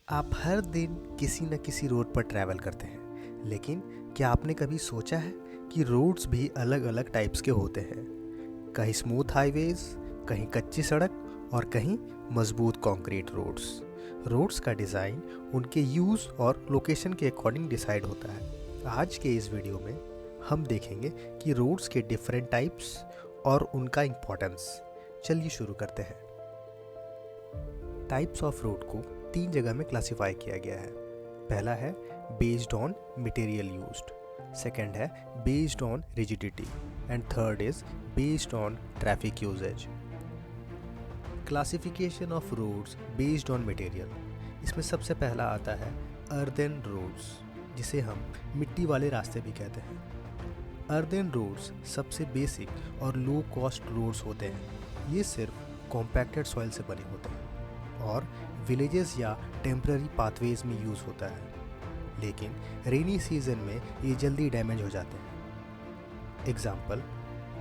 आप हर दिन किसी न किसी रोड पर ट्रैवल करते हैं, लेकिन क्या आपने कभी सोचा है कि रोड्स भी अलग अलग टाइप्स के होते हैं। कहीं स्मूथ हाईवेज, कहीं कच्ची सड़क और कहीं मजबूत कंक्रीट रोड्स। रोड्स का डिज़ाइन उनके यूज़ और लोकेशन के अकॉर्डिंग डिसाइड होता है। आज के इस वीडियो में हम देखेंगे कि रोड्स के डिफरेंट टाइप्स और उनका इम्पोर्टेंस। चलिए शुरू करते हैं। टाइप्स ऑफ रोड को 3 जगह में क्लासिफाई किया गया है। पहला है based on material used, second है based on rigidity and third is based on traffic usage. Classification of roads based on material, इसमें सबसे पहला आता है अर्दन रोड्स, जिसे हम मिट्टी वाले रास्ते भी कहते हैं। अर्दन रोड्स सबसे बेसिक और लो कॉस्ट रोड्स होते हैं। ये सिर्फ कॉम्पैक्टेड सॉइल से बने होते हैं और विलेजेस या टेम्पररी पाथवेज में यूज़ होता है, लेकिन रेनी सीजन में ये जल्दी डैमेज हो जाते हैं। एग्जाम्पल,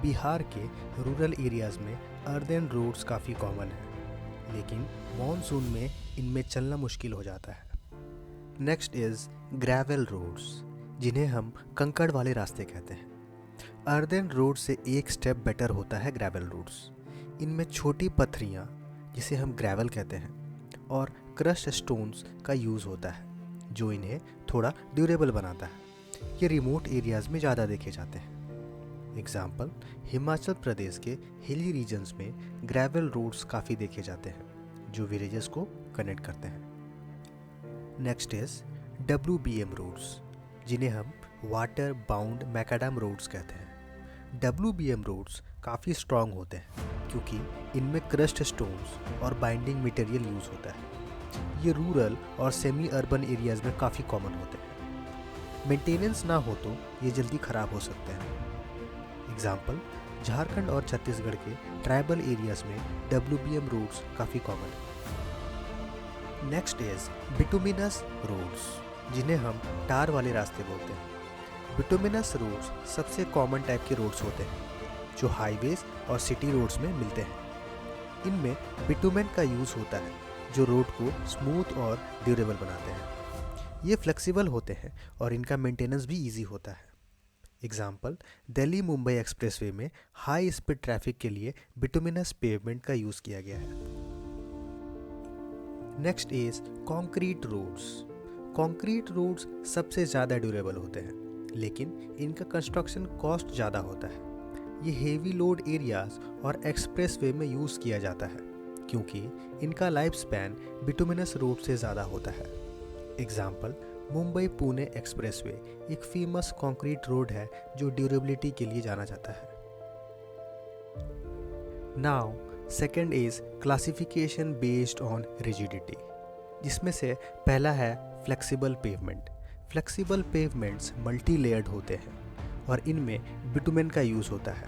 बिहार के रूरल एरियाज़ में अर्दन रोड्स काफ़ी कॉमन है, लेकिन मॉनसून में इनमें चलना मुश्किल हो जाता है। नेक्स्ट इज़ ग्रेवल रोड्स, जिन्हें हम कंकड़ वाले रास्ते कहते हैं। अर्दन रोड से एक स्टेप बेटर होता है ग्रेवल रोड्स। इनमें छोटी पत्थरियाँ, जिसे हम ग्रेवल कहते हैं, और क्रश्ड स्टोन्स का यूज़ होता है, जो इन्हें थोड़ा ड्यूरेबल बनाता है। ये रिमोट एरियाज़ में ज़्यादा देखे जाते हैं। एग्जाम्पल, हिमाचल प्रदेश के हिली रीजन्स में ग्रेवल रोड्स काफ़ी देखे जाते हैं, जो विलेजेस को कनेक्ट करते हैं। नेक्स्ट इज WBM रोड्स, जिन्हें हम वाटर बाउंड मैकाडम रोड्स कहते हैं। WBM रोड्स काफ़ी स्ट्रॉन्ग होते हैं क्योंकि इनमें क्रश्ड स्टोन्स और बाइंडिंग मटेरियल यूज़ होता है। ये रूरल और सेमी अर्बन एरियाज़ में काफ़ी कॉमन होते हैं। मेंटेनेंस ना हो तो ये जल्दी ख़राब हो सकते हैं। एग्जाम्पल, झारखंड और छत्तीसगढ़ के ट्राइबल एरियाज़ में WBM रोड्स काफ़ी कॉमन है। नेक्स्ट इज बिटुमिनस रोड्स, जिन्हें हम टार वाले रास्ते बोलते हैं। बिटुमिनस रोड्स सबसे कॉमन टाइप के रोड्स होते हैं, जो हाईवेज और सिटी रोड्स में मिलते हैं। इनमें बिटुमेन का यूज़ होता है, जो रोड को स्मूथ और ड्यूरेबल बनाते हैं। ये फ्लेक्सिबल होते हैं और इनका मेंटेनेंस भी इजी होता है। एग्जाम्पल, दिल्ली मुंबई एक्सप्रेसवे में हाई स्पीड ट्रैफिक के लिए बिटुमिनस पेवमेंट का यूज़ किया गया है। Next is concrete roads. Concrete roads सबसे ज़्यादा ड्यूरेबल होते हैं, लेकिन इनका कंस्ट्रक्शन कॉस्ट ज़्यादा होता है। ये हेवी लोड एरियाज और एक्सप्रेसवे में यूज़ किया जाता है क्योंकि इनका लाइफ स्पैन बिटुमिनस रोड से ज़्यादा होता है। एग्जाम्पल, मुंबई पुणे एक्सप्रेसवे एक फेमस कंक्रीट रोड है जो ड्यूरेबिलिटी के लिए जाना जाता है। Now second is classification based on rigidity, जिसमें से पहला है flexible pavement. Flexible pavements multi layered होते हैं और इनमें बिटुमेन का यूज़ होता है।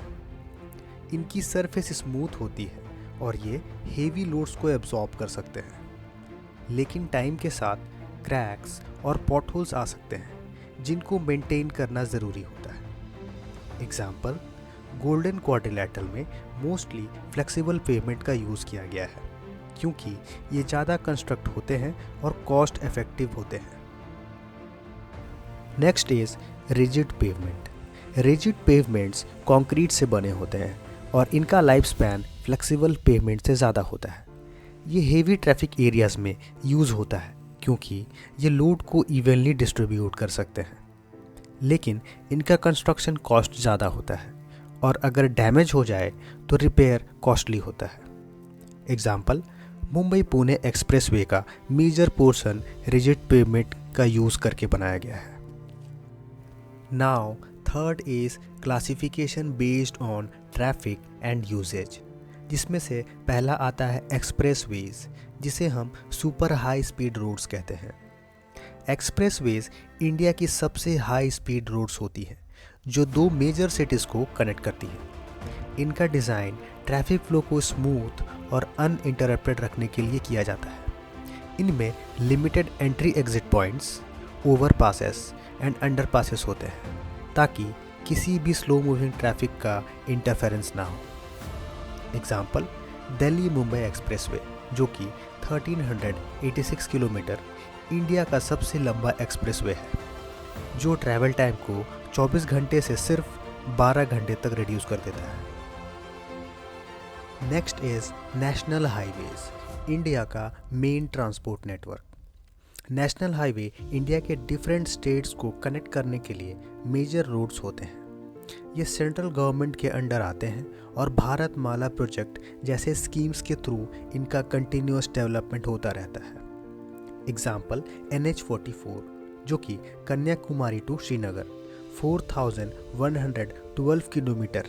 इनकी सरफेस स्मूथ होती है और ये हेवी लोड्स को एब्जॉर्ब कर सकते हैं, लेकिन टाइम के साथ क्रैक्स और पॉटहोल्स आ सकते हैं, जिनको मेंटेन करना ज़रूरी होता है। एग्जाम्पल, गोल्डन क्वाड्रिलैटरल में मोस्टली फ्लेक्सिबल पेवमेंट का यूज़ किया गया है क्योंकि ये ज़्यादा कंस्ट्रक्ट होते हैं और कॉस्ट इफेक्टिव होते हैं। Next is rigid pavement. Rigid pavements concrete से बने होते हैं और इनका लाइफ स्पैन फ्लेक्सिबल पेवमेंट से ज़्यादा होता है। ये हेवी ट्रैफिक एरियाज़ में यूज़ होता है क्योंकि ये लोड को इवनली डिस्ट्रीब्यूट कर सकते हैं, लेकिन इनका कंस्ट्रक्शन कॉस्ट ज़्यादा होता है और अगर डैमेज हो जाए तो रिपेयर कॉस्टली होता है। एग्जाम्पल, मुंबई पुणे एक्सप्रेसवे का मेजर पोर्शन रिजिड पेवमेंट का यूज़ करके बनाया गया है। Now third is classification based on traffic and usages, जिसमें से पहला आता है एक्सप्रेसवेज, जिसे हम सुपर हाई स्पीड रोड्स कहते हैं। एक्सप्रेसवेज इंडिया की सबसे हाई स्पीड रोड्स होती हैं, जो 2 मेजर सिटीज़ को कनेक्ट करती हैं। इनका डिज़ाइन ट्रैफिक फ्लो को स्मूथ और अनइंटरप्टेड रखने के लिए किया जाता है। इनमें limited entry exit points, overpasses and underpasses होते हैं ताकि किसी भी स्लो मूविंग ट्रैफिक का इंटरफेरेंस ना हो। एग्जाम्पल, दिल्ली मुंबई एक्सप्रेसवे जो कि 1386 किलोमीटर इंडिया का सबसे लंबा एक्सप्रेसवे है, जो ट्रैवल टाइम को 24 घंटे से सिर्फ 12 घंटे तक रिड्यूस कर देता है। Next is national highways, India का main transport network. National highway India के डिफरेंट स्टेट्स को कनेक्ट करने के लिए मेजर रोड्स होते हैं। ये सेंट्रल गवर्नमेंट के अंडर आते हैं और भारत माला प्रोजेक्ट जैसे स्कीम्स के थ्रू इनका कंटिन्यूअस डेवलपमेंट होता रहता है। एग्जाम्पल NH44, जो कि Kanyakumari to Srinagar 4112 kilometre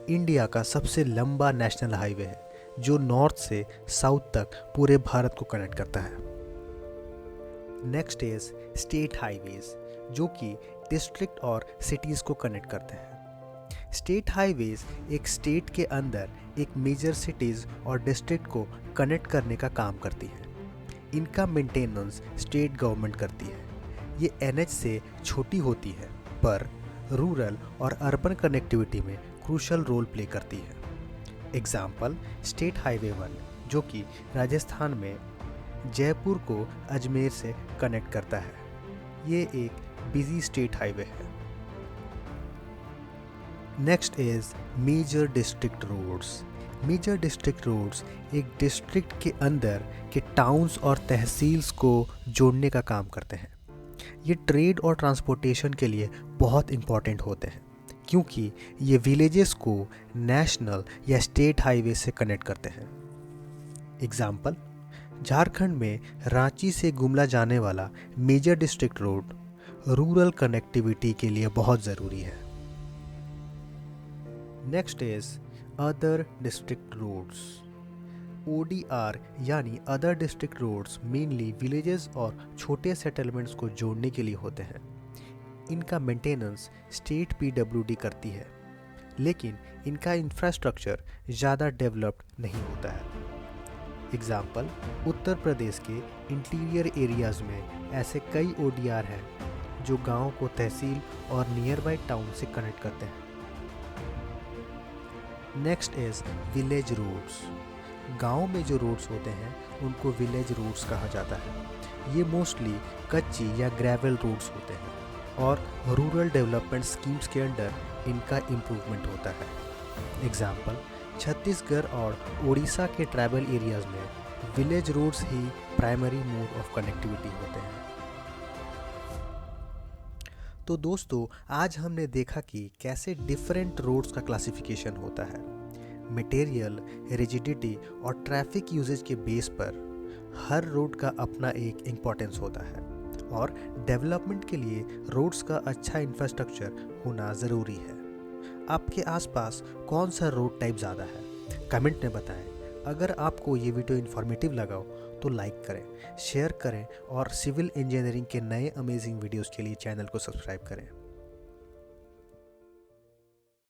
India का सबसे लंबा नेशनल हाईवे है, जो नॉर्थ से साउथ तक पूरे भारत को कनेक्ट करता है। नेक्स्ट इज स्टेट हाईवेज, जो कि डिस्ट्रिक्ट और सिटीज़ को कनेक्ट करते हैं। स्टेट हाईवेज एक स्टेट के अंदर एक मेजर सिटीज़ और डिस्ट्रिक्ट को कनेक्ट करने का काम करती है। इनका मेंटेनेंस स्टेट गवर्नमेंट करती है। ये NH से छोटी होती है पर रूरल और अर्बन कनेक्टिविटी में क्रूशल रोल प्ले करती है। एग्जाम्पल स्टेट हाईवे 1, जो कि राजस्थान में जयपुर को अजमेर से कनेक्ट करता है। ये एक बिजी स्टेट हाईवे है। Next is major district roads. Major district roads एक डिस्ट्रिक्ट के अंदर के टाउन्स और तहसील्स को जोड़ने का काम करते हैं। ये ट्रेड और ट्रांसपोर्टेशन के लिए बहुत इम्पॉर्टेंट होते हैं, क्योंकि ये विलेजेस को नेशनल या स्टेट हाईवे से कनेक्ट करते हैं। एग्जाम्पल झारखंड में रांची से गुमला जाने वाला major district road rural connectivity के लिए बहुत ज़रूरी है। Next is other district roads. ODR यानी other district roads mainly villages और छोटे सेटलमेंट्स को जोड़ने के लिए होते हैं। इनका मेंटेनेंस स्टेट PWD करती है, लेकिन इनका इंफ्रास्ट्रक्चर ज़्यादा डेवलप्ड नहीं होता है। एग्जाम्पल उत्तर प्रदेश के इंटीरियर एरियाज़ में ऐसे कई ODR हैं जो गांव को तहसील और नियर बाई टाउन से कनेक्ट करते हैं। Next is village roads. गांव में जो रोड्स होते हैं उनको विलेज रोड्स कहा जाता है। ये मोस्टली कच्ची या ग्रेवल रोड्स होते हैं और रूरल डेवलपमेंट स्कीम्स के अंडर इनका इम्प्रूवमेंट होता है। एग्जाम्पल छत्तीसगढ़ और उड़ीसा के ट्राइबल एरियाज़ में विलेज रोड्स ही प्राइमरी मोड ऑफ कनेक्टिविटी होते हैं। तो दोस्तों, आज हमने देखा कि कैसे डिफरेंट रोड्स का क्लासिफिकेशन होता है। मटेरियल, रिजिडिटी और ट्रैफिक यूजेज के बेस पर हर रोड का अपना एक इम्पोर्टेंस होता है और डेवलपमेंट के लिए रोड्स का अच्छा इंफ्रास्ट्रक्चर होना ज़रूरी है। आपके आसपास कौन सा रोड टाइप ज़्यादा है, कमेंट में बताएं। अगर आपको ये वीडियो इन्फॉर्मेटिव लगा हो तो लाइक करें, शेयर करें और सिविल इंजीनियरिंग के नए अमेजिंग वीडियोस के लिए चैनल को सब्सक्राइब करें।